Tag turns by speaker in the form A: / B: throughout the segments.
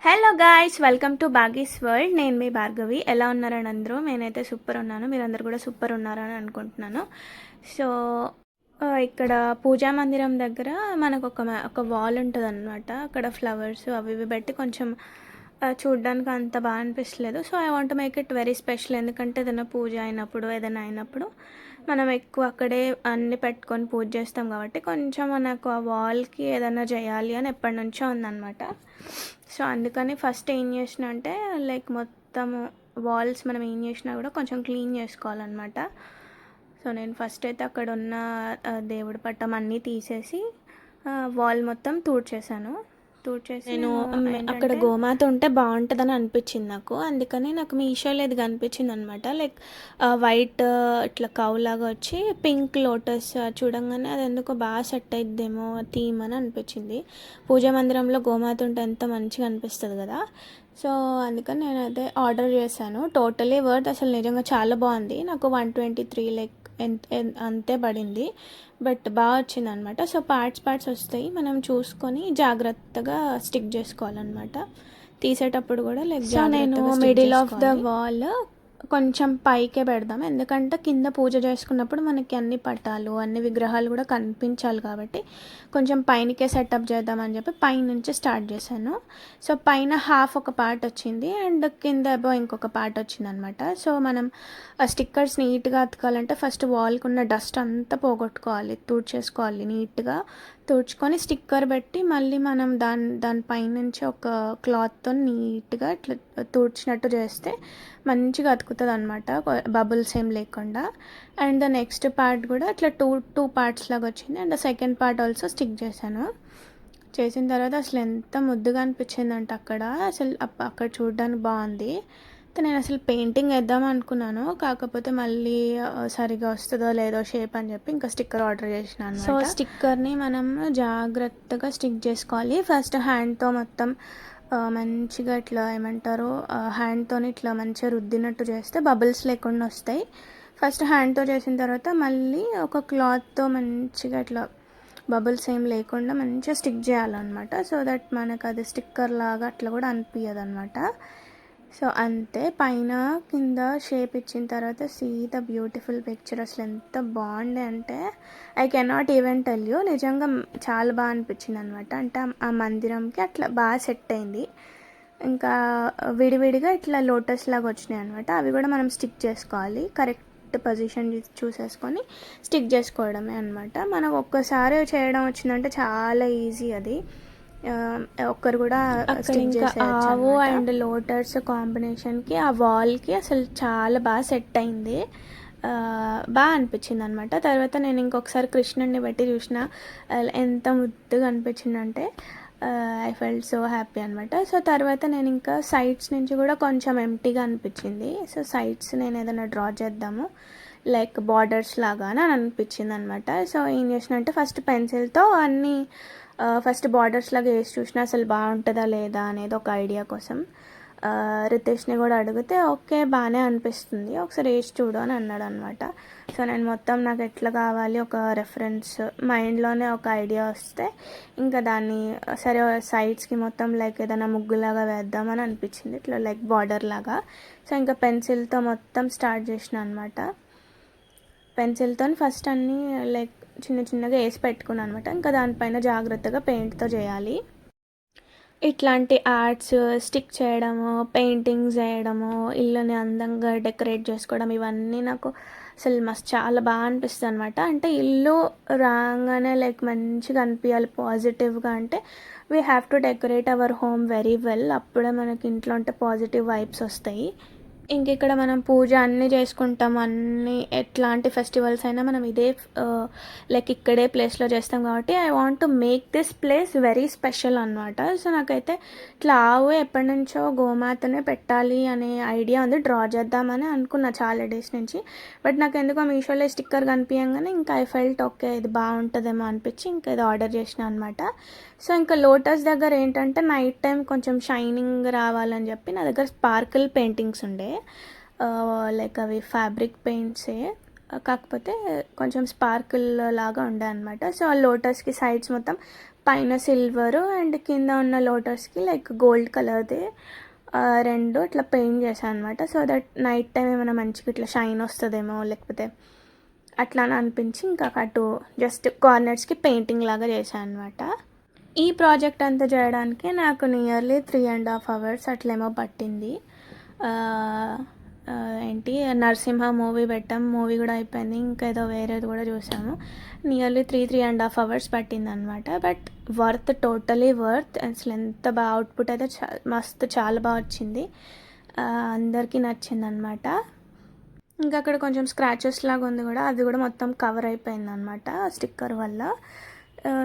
A: Hello guys, welcome to బాగీస్ world. నేను మీ భార్గవి. ఎలా ఉన్నారని అందరూ? నేనైతే సూపర్ ఉన్నాను. మీరందరూ కూడా సూపర్ ఉన్నారని అనుకుంటున్నాను. సో ఇక్కడ పూజా మందిరం దగ్గర మనకు ఒక వాల్ ఉంటుంది అనమాట. అక్కడ ఫ్లవర్స్ అవి ఇవి పెట్టి కొంచెం చూడ్డానికి అంత బాగా అనిపించలేదు. So I want make it very special. ఎందుకంటే ఏదైనా పూజ అయినప్పుడు ఏదైనా అయినప్పుడు మనం ఎక్కువ అక్కడే అన్ని పెట్టుకొని పూజ చేస్తాం కాబట్టి కొంచెం మనకు ఆ వాల్కి ఏదైనా చేయాలి అని ఎప్పటి నుంచో ఉందన్నమాట. సో అందుకని ఫస్ట్ ఏం చేసిన అంటే లైక్ మొత్తము వాల్స్ మనం ఏం చేసినా కూడా కొంచెం క్లీన్ చేసుకోవాలన్నమాట. సో నేను ఫస్ట్ అయితే అక్కడ ఉన్న దేవుడి పట్టం అన్నీ తీసేసి వాల్ మొత్తం తూడ్చేసాను. నేను అక్కడ గోమాత ఉంటే బాగుంటుందని అనిపించింది నాకు. అందుకని నాకు మీషోలో ఇది కనిపించింది అనమాట. లైక్ వైట్ ఇట్లా కౌలాగా వచ్చి పింక్ లోటస్ చూడంగానే అది ఎందుకో బాగా సెట్ అయిద్దేమో థీమ్ అని అనిపించింది. పూజా మందిరంలో గోమాత ఉంటే ఎంత మంచిగా అనిపిస్తుంది కదా. సో అందుకని నేను అదే ఆర్డర్ చేశాను. టోటలీ వర్త్, అసలు నిజంగా చాలా బాగుంది. నాకు 123 లైక్ అంతే పడింది. బట్ బాగా వచ్చింది అనమాట. సో పార్ట్స్ వస్తాయి, మనం చూసుకొని జాగ్రత్తగా స్టిక్ చేసుకోవాలన్నమాట. తీసేటప్పుడు కూడా లైక్ నేను మిడిల్ ఆఫ్ ద వాల్ కొంచెం పైకే పెడదాం. ఎందుకంటే కింద పూజ చేసుకున్నప్పుడు మనకి అన్ని పటాలు అన్ని విగ్రహాలు కూడా కనిపించాలి కాబట్టి కొంచెం పైనకే సెటప్ చేద్దామని చెప్పి పైనుంచి స్టార్ట్ చేశాను. సో పైన హాఫ్ ఒక పార్ట్ వచ్చింది అండ్ కింద అబో ఇంకొక పార్ట్ వచ్చింది అనమాట. సో మనం ఆ స్టిక్కర్స్ నీట్గా అతకాలంటే ఫస్ట్ వాల్కి ఉన్న డస్ట్ అంతా పోగొట్టుకోవాలి, తుడిచేసుకోవాలి. నీట్గా తుడుచుకొని స్టిక్కర్ పెట్టి మళ్ళీ మనం దానిపైనుంచి ఒక క్లాత్తో నీట్గా ఇట్లా తుడిచినట్టు చేస్తే మంచిగా అతుకుతుంది అనమాట, బబుల్స్ ఏం లేకుండా. అండ్ ద నెక్స్ట్ పార్ట్ కూడా ఇట్లా టూ పార్ట్స్ లాగా వచ్చింది. And the second part also stick చేశాను. చేసిన తర్వాత అసలు ఎంత ముద్దుగా అనిపించింది అంటే అసలు అక్కడ చూడడానికి బాగుంది. నేను అసలు పెయింటింగ్ వేద్దాం అనుకున్నాను, కాకపోతే మళ్ళీ సరిగా వస్తుందో లేదో షేప్ అని చెప్పి ఇంకా స్టిక్కర్ ఆర్డర్ చేసినాను. సో స్టిక్కర్ని మనం జాగ్రత్తగా స్టిక్ చేసుకోవాలి. ఫస్ట్ హ్యాండ్తో మొత్తం మంచిగా ఇట్లా ఏమంటారు హ్యాండ్తో ఇట్లా మంచిగా రుద్దినట్టు చేస్తే బబుల్స్ లేకుండా వస్తాయి. ఫస్ట్ హ్యాండ్తో చేసిన తర్వాత మళ్ళీ ఒక క్లాత్తో మంచిగా ఇట్లా బబుల్స్ ఏం లేకుండా మంచిగా స్టిక్ చేయాలన్నమాట. సో దట్ మనకు అది స్టిక్కర్ లాగా అట్లా కూడా అనిపించదు అనమాట. సో అంతే, పైన కింద షేప్ ఇచ్చిన తర్వాత సీ ద బ్యూటిఫుల్ పిక్చర్. అసలు ఎంత బాగుండే అంటే I cannot even tell you. నిజంగా చాలా బాగా అనిపించింది అనమాట. అంటే ఆ మందిరంకి అట్లా బాగా సెట్ అయింది. ఇంకా విడివిడిగా ఇట్లా లోటస్ లాగా వచ్చినాయి అనమాట. అవి కూడా మనం స్టిక్ చేసుకోవాలి. కరెక్ట్ పొజిషన్ చూసేసుకొని స్టిక్ చేసుకోవడమే అనమాట. మనకు ఒక్కసారి చేయడం వచ్చిందంటే చాలా ఈజీ అది. ఒక్కరు కూడా స్టిక్ చేసేయచ్చు. అండ్ లోటస్ కాంబినేషన్కి ఆ వాల్కి అసలు చాలా బాగా సెట్ అయింది, బాగా అనిపించింది అనమాట. తర్వాత నేను ఇంకొకసారి కృష్ణుడిని పెట్టి చూసిన, ఎంత ముద్దుగా అనిపించిందంటే ఐ ఫెల్ట్ సో హ్యాపీ అనమాట. సో తర్వాత నేను ఇంకా సైడ్స్ నుంచి కూడా కొంచెం ఎంటీగా అనిపించింది. సో సైడ్స్ నేను ఏదైనా డ్రా చేద్దాము లైక్ బార్డర్స్ లాగా అని అనిపించింది అనమాట. సో ఏం చేసిన అంటే ఫస్ట్ పెన్సిల్తో అన్నీ ఫస్ట్ బార్డర్స్ లాగా వేసి చూసిన అసలు బాగుంటుందా లేదా అనేది ఒక ఐడియా కోసం. రితేష్ని కూడా అడిగితే ఓకే బాగానే అనిపిస్తుంది, ఒకసారి వేసి చూడు అని అన్నాడు అనమాట. సో నేను మొత్తం నాకు ఎట్లా కావాలి ఒక రెఫరెన్స్ మైండ్లోనే ఒక ఐడియా వస్తే ఇంకా దాన్ని సరే సైడ్స్కి మొత్తం లైక్ ఏదైనా ముగ్గులాగా వేద్దామని అనిపించింది, ఇట్లా లైక్ బార్డర్ లాగా. సో ఇంకా పెన్సిల్తో మొత్తం స్టార్ట్ చేసిన అనమాట. పెన్సిల్తో ఫస్ట్ అన్నీ లైక్ చిన్నగా వేసి పెట్టుకున్నాను అనమాట. ఇంకా దానిపైన జాగ్రత్తగా పెయింట్తో చేయాలి. ఇట్లాంటి ఆర్ట్స్ స్టిక్ చేయడము, పెయింటింగ్స్ వేయడము, ఇల్లుని అందంగా డెకరేట్ చేసుకోవడం, ఇవన్నీ నాకు అసలు మస్తు చాలా బాగా అనిపిస్తుంది అనమాట. అంటే ఇల్లు రాగానే లైక్ మంచిగా అనిపించాలి పాజిటివ్గా. అంటే we have to decorate our home very well. అప్పుడే మనకి ఇంట్లో ఉంటే పాజిటివ్ వైబ్స్ వస్తాయి. ఇంక ఇక్కడ మనం పూజ అన్నీ చేసుకుంటాం, అన్నీ ఎట్లాంటి ఫెస్టివల్స్ అయినా మనం ఇదే లైక్ ఇక్కడే ప్లేస్లో చేస్తాం కాబట్టి I want to make this place very special అనమాట. సో నాకైతే ఇట్లా ఆవు ఎప్పటి నుంచో గోమాతనే పెట్టాలి అనే ఐడియా ఉంది, డ్రా చేద్దామని అనుకున్నా చాలా డేస్ నుంచి. బట్ నాకు ఎందుకో మీషోలో స్టిక్కర్ కనిపించగానే ఇంకా ఐ ఫెల్ట్ ఓకే ఇది బాగుంటుందేమో అనిపించి ఇంకా ఇది ఆర్డర్ చేసిన అనమాట. సో ఇంకా లోటస్ దగ్గర ఏంటంటే నైట్ టైం కొంచెం షైనింగ్ రావాలని చెప్పి నా దగ్గర స్పార్కిల్ పెయింటింగ్స్ ఉండే, లైక్ అవి ఫ్యాబ్రిక్ పెయింట్సే కాకపోతే కొంచెం స్పార్కిల్ లాగా ఉండే అనమాట. సో ఆ లోటస్కి సైడ్స్ మొత్తం పైన సిల్వరు అండ్ కింద ఉన్న లోటస్కి లైక్ గోల్డ్ కలర్ది రెండు ఇట్లా పెయింట్ చేశాను అనమాట. సో దట్ నైట్ టైం ఏమైనా మంచిగా ఇట్లా షైన్ వస్తుందేమో లేకపోతే అట్లా అని అనిపించి ఇంకా అటు జస్ట్ కార్నర్స్కి పెయింటింగ్ లాగా చేశాను అనమాట. ఈ ప్రాజెక్ట్ అంతా చేయడానికి నాకు నియర్లీ 3.5 hours అట్లేమో పట్టింది. ఏంటి నరసింహ మూవీ పెట్టాం, మూవీ కూడా అయిపోయింది. ఇంకా ఏదో వేరేది కూడా చూసాము. నియర్లీ 3.5 hours పట్టింది అనమాట. But worth, totally worth. అసలు ఎంత బాగా అవుట్పుట్ అయితే మస్తు చాలా బాగా వచ్చింది, అందరికీ నచ్చింది అనమాట. ఇంకా అక్కడ కొంచెం స్క్రాచెస్ లాగా ఉంది కూడా, అది కూడా మొత్తం కవర్ అయిపోయింది అనమాట స్టిక్కర్ వల్ల.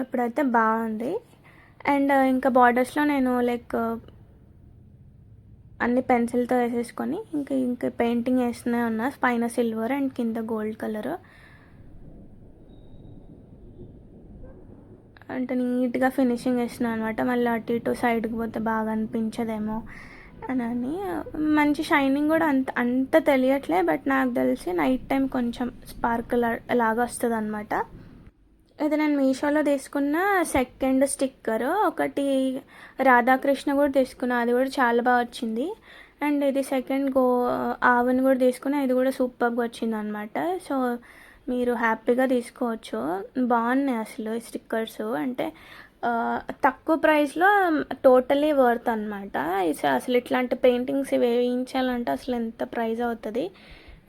A: ఇప్పుడైతే బాగుంది. అండ్ ఇంకా బార్డర్స్లో నేను లైక్ అన్ని పెన్సిల్తో వేసేసుకొని ఇంకా పెయింటింగ్ వేస్తూనే ఉన్నా. పైన సిల్వర్ అండ్ కింద గోల్డ్ కలర్. అంటే నీట్గా ఫినిషింగ్ వేస్తున్నాను అనమాట. మళ్ళీ అటు ఇటు సైడ్కి పోతే బాగా అనిపించదేమో అని. మంచి షైనింగ్ కూడా అంత తెలియట్లే, బట్ నాకు తెలిసి నైట్ టైం కొంచెం స్పార్కిల్ లాగా వస్తుంది అనమాట. ఇది నేను మీషోలో తీసుకున్న సెకండ్ స్టిక్కర్. ఒకటి రాధాకృష్ణ కూడా తీసుకున్నా, అది కూడా చాలా బాగా వచ్చింది. అండ్ ఇది సెకండ్ ఆవుని కూడా తీసుకున్నా, ఇది కూడా సూపర్గా వచ్చింది అనమాట. సో మీరు హ్యాపీగా తీసుకోవచ్చు, బాగున్నాయి అసలు ఈ స్టిక్కర్స్. అంటే తక్కువ ప్రైస్లో టోటలీ వర్త్ అనమాట. అసలు ఇట్లాంటి పెయింటింగ్స్ వేయించాలంటే అసలు ఎంత ప్రైస్ అవుతుంది.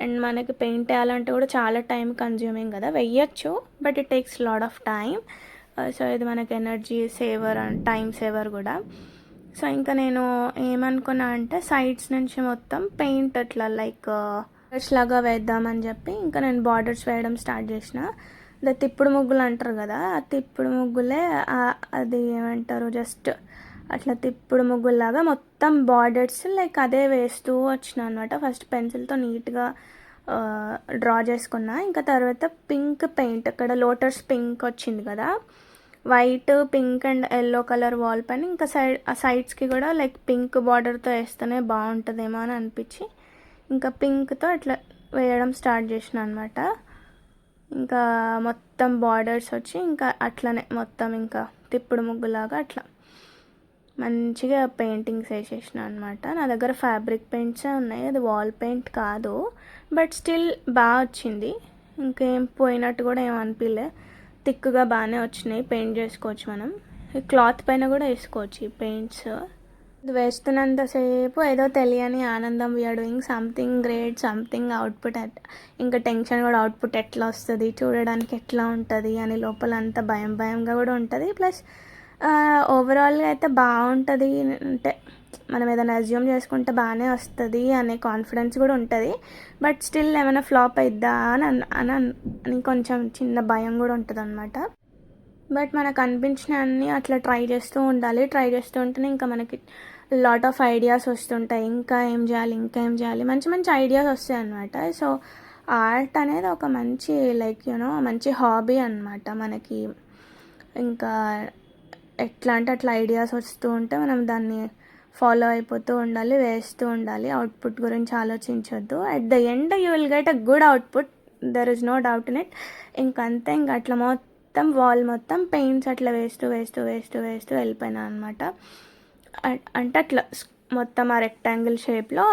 A: అండ్ మనకి పెయింట్ వేయాలంటే కూడా చాలా టైం కన్జ్యూమింగ్ కదా. వేయచ్చు, but it takes lot of time. So ఇది మనకి energy saver and time saver కూడా. సో ఇంకా నేను ఏమనుకున్నా అంటే సైడ్స్ నుంచి మొత్తం పెయింట్ అట్లా లైక్ లాగా వేద్దామని చెప్పి ఇంకా నేను బార్డర్స్ వేయడం స్టార్ట్ చేసిన. తిప్పుడు ముగ్గులు అంటారు కదా, ఆ తిప్పుడు ముగ్గులే అది ఏమంటారు, జస్ట్ అట్లా తిప్పుడు ముగ్గులాగా మొత్తం బార్డర్స్ లైక్ అదే వేస్తూ వచ్చిన అనమాట. ఫస్ట్ పెన్సిల్తో నీట్గా డ్రా చేసుకున్నా. ఇంకా తర్వాత పింక్ పెయింట్, ఇక్కడ లోటస్ పింక్ వచ్చింది కదా, white, pink and yellow colour wall పైన ఇంకా సైడ్స్కి కూడా లైక్ పింక్ బార్డర్తో వేస్తేనే బాగుంటుందేమో అని అనిపించి ఇంకా పింక్తో అట్లా వేయడం స్టార్ట్ చేసిన అనమాట. ఇంకా మొత్తం బార్డర్స్ వచ్చి ఇంకా అట్లనే మొత్తం ఇంకా తిప్పుడు ముగ్గులాగా అట్లా మంచిగా పెయింటింగ్స్ వేసేసిన అనమాట. నా దగ్గర ఫ్యాబ్రిక్ పెయింట్సే ఉన్నాయి, అది వాల్ పెయింట్ కాదు, బట్ స్టిల్ బాగా వచ్చింది. ఇంకేం పోయినట్టు కూడా ఏం అనిపించలే, థిక్గా బాగానే వచ్చినాయి. పెయింట్ చేసుకోవచ్చు మనం, క్లాత్ పైన కూడా వేసుకోవచ్చు ఈ పెయింట్స్. ఇది వేస్తున్నంతసేపు ఏదో తెలియని ఆనందం, we're doing something great, something output. ఇంకా టెన్షన్ కూడా, అవుట్పుట్ ఎట్లా వస్తుంది, చూడడానికి ఎట్లా ఉంటుంది అని లోపల అంతా భయంగా కూడా ఉంటుంది. ప్లస్ ఓవరాల్గా అయితే బాగుంటుంది. అంటే మనం ఏదైనా అజ్యూమ్ చేసుకుంటే బాగానే వస్తుంది అనే కాన్ఫిడెన్స్ కూడా ఉంటుంది. బట్ స్టిల్ ఏమైనా ఫ్లాప్ అయిద్దా అని కొంచెం చిన్న భయం కూడా ఉంటుంది అనమాట. బట్ మనకు అనిపించిన అన్నీ అట్లా ట్రై చేస్తూ ఉండాలి. ట్రై చేస్తూ ఉంటేనే ఇంకా మనకి లాట్ ఆఫ్ ఐడియాస్ వస్తుంటాయి. ఇంకా ఏం చేయాలి, మంచి మంచి ఐడియాస్ వస్తాయి అనమాట. సో ఆర్ట్ అనేది ఒక మంచి లైక్ మంచి హాబీ అనమాట మనకి. ఇంకా ఎట్లా అంటే అట్లా ఐడియాస్ వస్తూ ఉంటే మనం దాన్ని ఫాలో అయిపోతూ ఉండాలి, వేస్తూ ఉండాలి. అవుట్పుట్ గురించి ఆలోచించొద్దు. At the end you will get a good output, there is no doubt in it. ఇంకంతే, ఇంకా అట్లా మొత్తం వాల్ మొత్తం పెయింట్స్ అట్లా వేస్తూ వెళ్ళిపోయినా అనమాట. అంటే అట్లా మొత్తం ఆ రెక్టాంగిల్ షేప్లో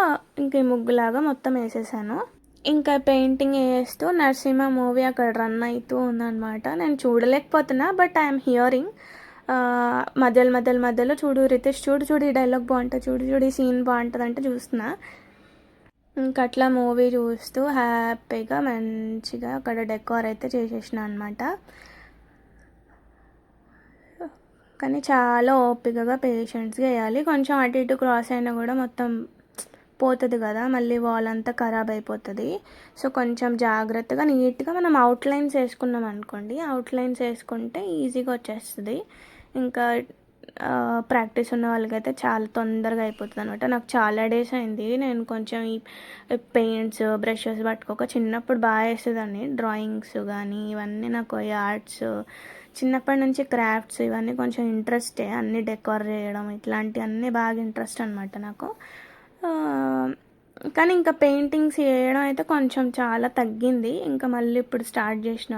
A: ఇంక ఈ ముగ్గులాగా మొత్తం వేసేసాను. ఇంకా పెయింటింగ్ వేస్తూ నరసింహ మూవీ అక్కడ రన్ అవుతూ ఉందన్నమాట. నేను చూడలేకపోతున్నా, బట్ ఐఎమ్ హియరింగ్. మధ్యలో చూడు రితేష్, చూడు ఈ డైలాగ్ బాగుంటుంది, చూడు ఈ సీన్ బాగుంటుంది అంటే చూస్తున్నా. ఇంకా అట్లా మూవీ చూస్తూ హ్యాపీగా మంచిగా అక్కడ డెకోర్ అయితే చేసేసిన అనమాట. కానీ చాలా ఓపికగా పేషెంట్స్గా వేయాలి. కొంచెం అటు ఇటు క్రాస్ అయినా కూడా మొత్తం పోతుంది కదా, మళ్ళీ వాల్ అంతా ఖరాబ్ అయిపోతుంది. సో కొంచెం జాగ్రత్తగా నీట్గా మనం అవుట్లైన్స్ వేసుకున్నాం అనుకోండి, అవుట్లైన్స్ వేసుకుంటే ఈజీగా వచ్చేస్తుంది. ఇంకా ప్రాక్టీస్ ఉన్న వాళ్ళకైతే చాలా తొందరగా అయిపోతుంది అనమాట. నాకు చాలా డేస్ అయింది నేను కొంచెం ఈ పెయింట్స్ బ్రషెస్ పట్టుకోక. చిన్నప్పుడు బాగా వేసేదాన్ని డ్రాయింగ్స్ కానీ ఇవన్నీ, నాకు ఈ ఆర్ట్స్ చిన్నప్పటి నుంచి క్రాఫ్ట్స్ ఇవన్నీ కొంచెం ఇంట్రెస్టే. అన్నీ డెకోర్ చేయడం ఇట్లాంటివన్నీ బాగా ఇంట్రెస్ట్ అనమాట నాకు. కానీ ఇంకా పెయింటింగ్స్ వేయడం అయితే కొంచెం చాలా తగ్గింది. ఇంకా మళ్ళీ ఇప్పుడు స్టార్ట్ చేసిన.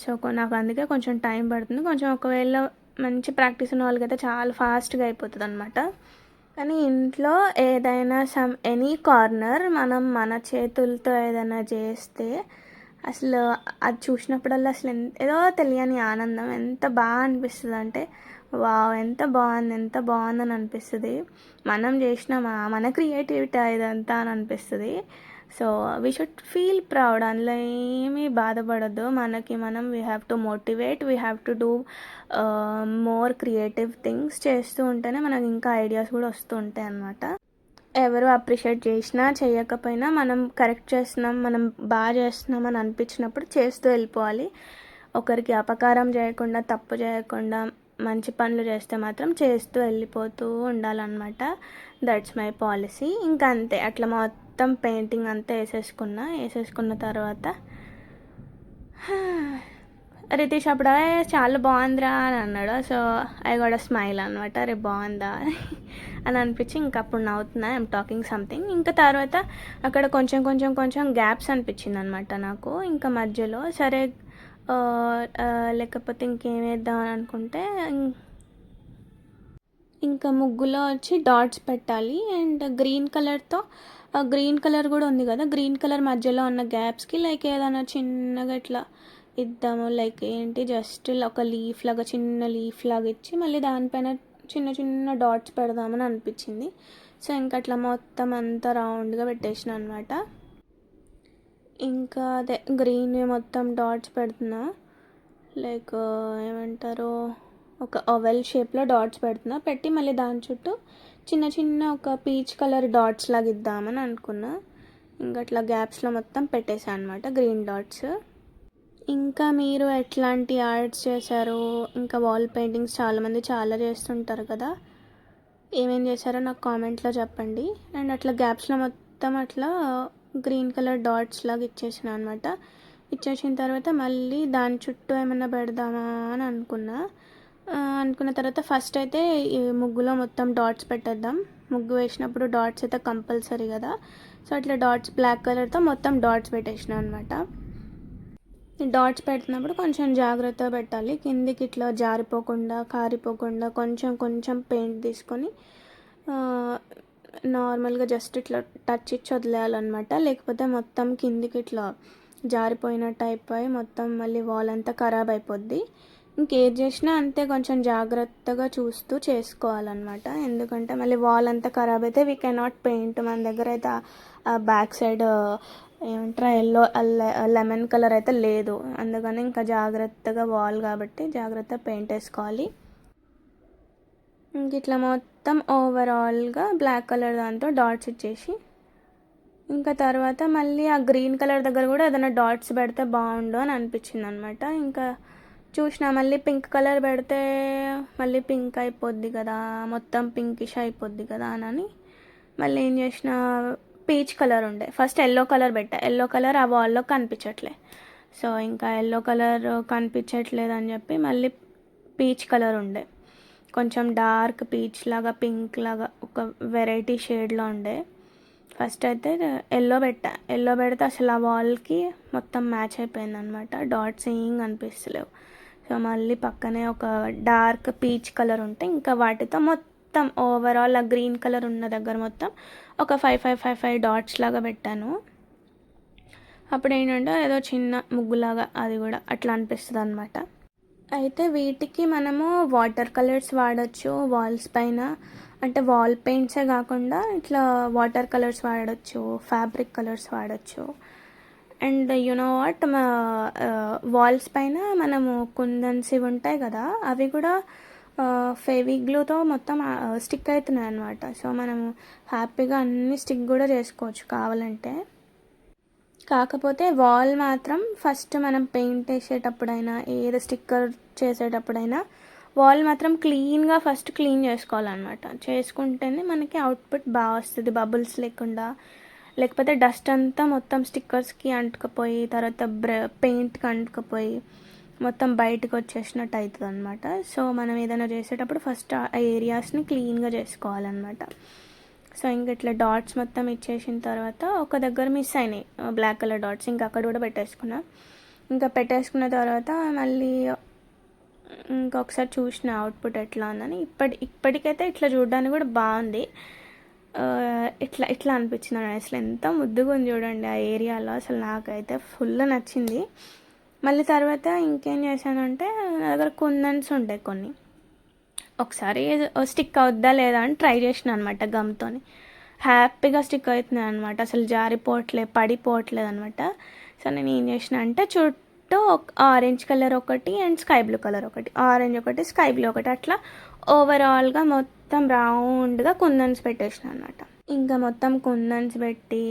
A: సో నాకు అందుకే కొంచెం టైం పడుతుంది. కొంచెం ఒకవేళ మంచి ప్రాక్టీస్ ఉన్న వాళ్ళకైతే చాలా ఫాస్ట్గా అయిపోతుంది అనమాట. కానీ ఇంట్లో ఏదైనా ఎనీ కార్నర్ మనం మన చేతులతో ఏదైనా చేస్తే అసలు అది చూసినప్పుడల్లా అసలు ఏదో తెలియని ఆనందం ఎంత బాగా అనిపిస్తుంది అంటే వావ్ ఎంత బాగుంది ఎంత బాగుందని అనిపిస్తుంది. మనం చేసినామా మన క్రియేటివిటీ ఇదంతా అని అనిపిస్తుంది. So we should feel proud. అందులో ఏమీ బాధపడద్దు. మనకి మనం we have to motivate, we have to do more creative things. చేస్తూ ఉంటేనే మనకి ఇంకా ఐడియాస్ కూడా వస్తూ ఉంటాయి అన్నమాట. ఎవరు అప్రిషియేట్ చేసినా చేయకపోయినా మనం కరెక్ట్ చేస్తున్నాం, మనం బాగా చేస్తున్నాం అని అనిపించినప్పుడు చేస్తూ వెళ్ళిపోవాలి. ఒకరికి అపకారం చేయకుండా, తప్పు చేయకుండా మంచి పనులు చేస్తే మాత్రం చేస్తూ వెళ్ళిపోతూ ఉండాలన్నమాట. That's my policy. ఇంకా అంతే, అట్లా మొత్తం పెయింటింగ్ అంతా వేసేసుకున్న తర్వాత రితీష్ అప్పుడు చాలా బాగుందిరా అని అన్నాడు. So I got a smile అనమాట. రేపు బాగుందా అని అనిపించి ఇంకా అప్పుడు నవ్వుతున్నా, ఐఎమ్ టాకింగ్ సంథింగ్. ఇంకా తర్వాత అక్కడ కొంచెం గ్యాప్స్ అనిపించింది అనమాట నాకు. ఇంకా మధ్యలో సరే లేకపోతే ఇంకేం వేద్దాం అని అనుకుంటే ఇంకా ముగ్గులో వచ్చి డాట్స్ పెట్టాలి. అండ్ గ్రీన్ కలర్తో, గ్రీన్ కలర్ కూడా ఉంది కదా, గ్రీన్ కలర్ మధ్యలో ఉన్న గ్యాప్స్కి లైక్ ఏదైనా చిన్నగా ఇట్లా ఇద్దాము. లైక్ ఏంటి, జస్ట్ ఒక లీఫ్ లాగా, చిన్న లీఫ్ లాగా ఇచ్చి మళ్ళీ దానిపైన చిన్న డాట్స్ పెడదామని అనిపించింది. సో ఇంకా అట్లా మొత్తం అంతా రౌండ్గా పెట్టేసిన అనమాట. ఇంకా అదే గ్రీన్ మొత్తం డాట్స్ పెడుతున్నా. లైక్ ఏమంటారు, ఒక ఓవెల్ షేప్లో డాట్స్ పెట్టి మళ్ళీ దాని చుట్టూ చిన్న ఒక పీచ్ కలర్ డాట్స్ లాగా ఇద్దామని అనుకున్నా. ఇంకా అట్లా గ్యాప్స్లో మొత్తం పెట్టేసాను అనమాట గ్రీన్ డాట్స్. ఇంకా మీరు ఎట్లాంటి ఆర్ట్స్ చేశారు? ఇంకా వాల్ పెయింటింగ్స్ చాలామంది చాలా చేస్తుంటారు కదా, ఏమేం చేశారో నాకు కామెంట్లో చెప్పండి. అండ్ అట్లా గ్యాప్స్లో మొత్తం అట్లా గ్రీన్ కలర్ డాట్స్ లాగా ఇచ్చేసిన అనమాట. ఇచ్చేసిన తర్వాత మళ్ళీ దాని చుట్టూ ఏమన్నా పెడదామా అని అనుకున్న తర్వాత ఫస్ట్ అయితే ఈ ముగ్గులో మొత్తం డాట్స్ పెట్టేద్దాం. ముగ్గు వేసినప్పుడు డాట్స్ అయితే కంపల్సరీ కదా. సో అట్లా డాట్స్ బ్లాక్ కలర్తో మొత్తం డాట్స్ పెట్టేసిన అనమాట. డాట్స్ పెడుతున్నప్పుడు కొంచెం జాగ్రత్తగా పెట్టాలి. కిందికి ఇట్లా జారిపోకుండా, కారిపోకుండా కొంచెం పెయింట్ తీసుకొని నార్మల్గా జస్ట్ ఇట్లా టచ్ ఇచ్చి వదిలేయాలన్నమాట. లేకపోతే మొత్తం కిందికి ఇట్లా జారిపోయినట్టు అయిపోయి మొత్తం మళ్ళీ వాల్ అంతా ఖరాబ్ అయిపోద్ది. ఇంకేది చేసినా అంతే, కొంచెం జాగ్రత్తగా చూస్తూ చేసుకోవాలన్నమాట. ఎందుకంటే మళ్ళీ వాల్ అంతా ఖరాబ్ అయితే వీ కెనాట్ పెయింట్. మన దగ్గర అయితే ఆ బ్యాక్ సైడ్ ఏమంటారా ఎల్లో లెమన్ కలర్ అయితే లేదు. అందుకని ఇంకా జాగ్రత్తగా వాల్ కాబట్టి జాగ్రత్తగా పెయింట్ వేసుకోవాలి. ఇంక ఇట్లా మొత్తం ఓవరాల్గా బ్లాక్ కలర్ దాంతో డాట్స్ ఇచ్చేసి ఇంకా తర్వాత మళ్ళీ ఆ గ్రీన్ కలర్ దగ్గర కూడా ఏదైనా డాట్స్ పెడితే బాగుండు అని అనిపించింది అనమాట. ఇంకా చూసిన మళ్ళీ పింక్ కలర్ పెడితే మళ్ళీ పింక్ అయిపోద్ది కదా, మొత్తం పింకిష్ అయిపోద్ది కదా అని మళ్ళీ ఏం చేసిన, పీచ్ కలర్ ఉండే, ఫస్ట్ ఎల్లో కలర్ పెట్టా. ఎల్లో కలర్ ఆ వాల్లో కనిపించట్లే. సో ఇంకా ఎల్లో కలర్ కనిపించట్లేదు అని చెప్పి మళ్ళీ పీచ్ కలర్ ఉండే, కొంచెం డార్క్ పీచ్ లాగా, పింక్ లాగా ఒక వెరైటీ షేడ్లో ఉండే. ఫస్ట్ అయితే ఎల్లో పెడితే అసలు ఆ వాల్కి మొత్తం మ్యాచ్ అయిపోయింది అనమాట. డాట్స్ ఏం కనిపిస్తలేవు. సో మళ్ళీ పక్కనే ఒక డార్క్ పీచ్ కలర్ ఉంటే ఇంకా వాటితో మొత్తం ఓవరాల్ ఆ గ్రీన్ కలర్ ఉన్న దగ్గర మొత్తం ఒక 5 డాట్స్ లాగా పెట్టాను. అప్పుడు ఏంటంటే ఏదో చిన్న ముగ్గులాగా అది కూడా అట్లా అనిపిస్తుంది అనమాట. అయితే వీటికి మనము వాటర్ కలర్స్ వాడచ్చు వాల్స్ పైన. అంటే వాల్ పెయింట్సే కాకుండా ఇట్లా వాటర్ కలర్స్ వాడచ్చు, ఫ్యాబ్రిక్ కలర్స్ వాడచ్చు. అండ్ యునో వాట్, మా వాల్స్ పైన మనము కుందన్స్ ఇవి ఉంటాయి కదా, అవి కూడా ఫెవిగ్లూతో మొత్తం స్టిక్ అవుతున్నాయి అనమాట. సో మనము హ్యాపీగా అన్ని స్టిక్ కూడా చేసుకోవచ్చు కావాలంటే. కాకపోతే వాల్ మాత్రం ఫస్ట్ మనం పెయింట్ వేసేటప్పుడైనా ఏదో స్టిక్కర్ చేసేటప్పుడైనా వాల్ మాత్రం క్లీన్గా ఫస్ట్ క్లీన్ చేసుకోవాలన్నమాట. చేసుకుంటేనే మనకి అవుట్పుట్ బాగా వస్తుంది, బబుల్స్ లేకుండా. లేకపోతే డస్ట్ అంతా మొత్తం స్టిక్కర్స్కి అంటుకుపోయి తర్వాత పెయింట్కి అంటుకుపోయి మొత్తం బయటకు వచ్చేసినట్టు అవుతుంది అనమాట. సో మనం ఏదైనా చేసేటప్పుడు ఫస్ట్ ఆ ఏరియాస్ని క్లీన్గా చేసుకోవాలన్నమాట. సో ఇంక ఇట్లా డాట్స్ మొత్తం ఇచ్చేసిన తర్వాత ఒక దగ్గర మిస్ అయినాయి బ్లాక్ కలర్ డాట్స్, ఇంకా అక్కడ కూడా పెట్టేసుకున్నా. ఇంకా పెట్టేసుకున్న తర్వాత మళ్ళీ ఇంకొకసారి చూసిన అవుట్పుట్ ఎట్లా ఉందని. ఇప్పటికైతే ఇట్లా చూడడానికి కూడా బాగుంది. ఇట్లా అనిపించింది అసలు ఎంత ముద్దుగా ఉంది చూడండి ఆ ఏరియాలో. అసలు నాకైతే ఫుల్ నచ్చింది. మళ్ళీ తర్వాత ఇంకేం చేశానంటే నా దగ్గర కుందన్స్ ఉంటాయి కొన్ని. ఒకసారి స్టిక్ అవుద్దా లేదా అని ట్రై చేసిన అనమాట గమ్తోని. హ్యాపీగా స్టిక్ అవుతుంది అనమాట. అసలు పడిపోవట్లేదు అనమాట. సో నేను ఏం చేసిన అంటే చుట్టూ ఆరెంజ్ కలర్ ఒకటి అండ్ స్కై బ్లూ కలర్ ఒకటి, ఆరెంజ్ ఒకటి స్కై బ్లూ ఒకటి, అట్లా ఓవరాల్గా మొత్తం రౌండ్గా కుందన్స్ పెట్టేసిన అనమాట. ఇంకా మొత్తం కుందన్స్ పెట్టి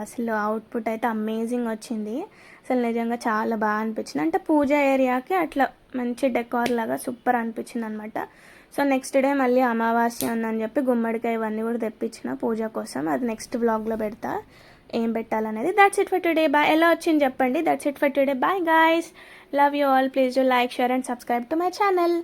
A: అసలు అవుట్పుట్ అయితే అమేజింగ్ వచ్చింది. అసలు నిజంగా చాలా బాగా అనిపించింది. అంటే పూజ ఏరియాకి అట్లా మంచి డెకార్ లాగా సూపర్ అనిపించింది అనమాట. సో నెక్స్ట్ డే మళ్ళీ అమావాస్య ఉందని చెప్పి గుమ్మడికాయ ఇవన్నీ కూడా తెప్పించిన పూజ కోసం. అది నెక్స్ట్ వ్లాగ్లో పెడతా ఏం పెట్టాలనేది. That's it for today. Bye. ఎలా వచ్చింది చెప్పండి. That's it for today. Bye guys. Love you all. Please do like, share and subscribe to my channel.